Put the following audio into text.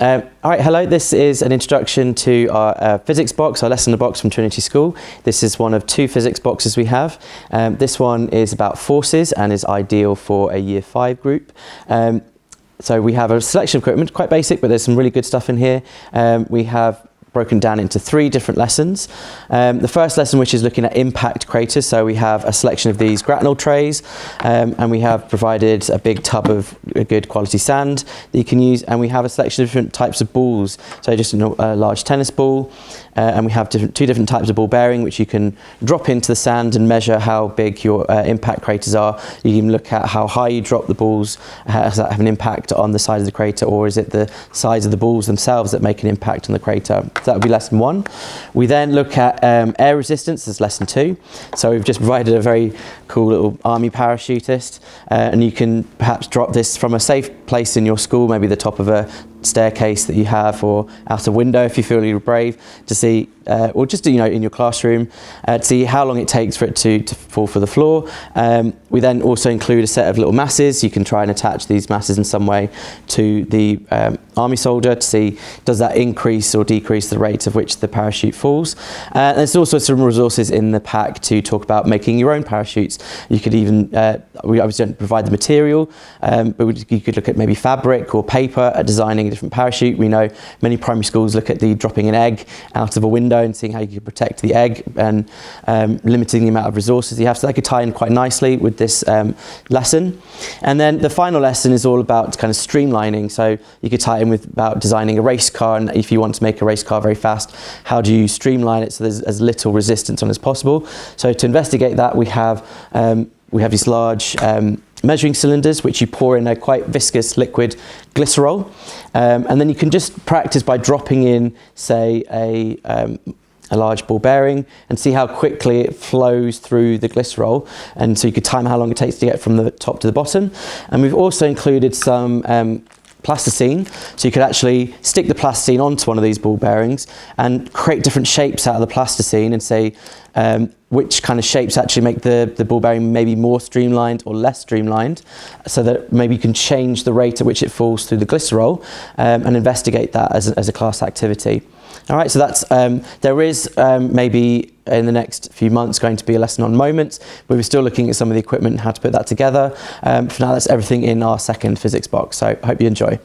All right, hello, this is an introduction to our physics box, our lesson in the box from Trinity School. This is one of two physics boxes we have. This one is about forces and is ideal for a year 5 group. So we have a selection of equipment, quite basic, but there's some really good stuff in here. We have broken down into 3 different lessons. The first lesson, which is looking at impact craters, so we have a selection of these grapnel trays, and we have provided a big tub of good quality sand that you can use, and we have a selection of different types of balls, so just a large tennis ball, and we have two different types of ball bearing which you can drop into the sand and measure how big your impact craters are. You can look at how high you drop the balls. Does that have an impact on the size of the crater, or is it the size of the balls themselves that make an impact on the crater? So that would be lesson 1. We then look at air resistance as lesson 2. So we've just provided a very cool little army parachutist, and you can perhaps drop this from a safe place in your school, maybe the top of a staircase that you have, or out a window if you feel you're brave, to see, or just in your classroom, to see how long it takes for it to fall for the floor. We then also include a set of little masses. You can try and attach these masses in some way to the army soldier to see, does that increase or decrease the rate of which the parachute falls. There's also some resources in the pack to talk about making your own parachutes. You could even, we obviously don't provide the material, but you could look at maybe fabric or paper at designing a different parachute. We know many primary schools look at the dropping an egg out of a window and seeing how you can protect the egg, and limiting the amount of resources you have. So that could tie in quite nicely with this lesson. And then the final lesson is all about kind of streamlining. So you could tie in with about designing a race car, and if you want to make a race car very fast, how do you streamline it so there's as little resistance on as possible? So to investigate that, we have these large measuring cylinders which you pour in a quite viscous liquid glycerol, and then you can just practice by dropping in, say, a large ball bearing, and see how quickly it flows through the glycerol, and so you could time how long it takes to get from the top to the bottom. And we've also included some plasticine, so you could actually stick the plasticine onto one of these ball bearings and create different shapes out of the plasticine, and say which kind of shapes actually make the ball bearing maybe more streamlined or less streamlined, so that maybe you can change the rate at which it falls through the glycerol, and investigate that as a class activity. All right, so that's there is maybe in the next few months going to be a lesson on moments, but we're still looking at some of the equipment and how to put that together. For now, that's everything in our second physics box, so I hope you enjoy.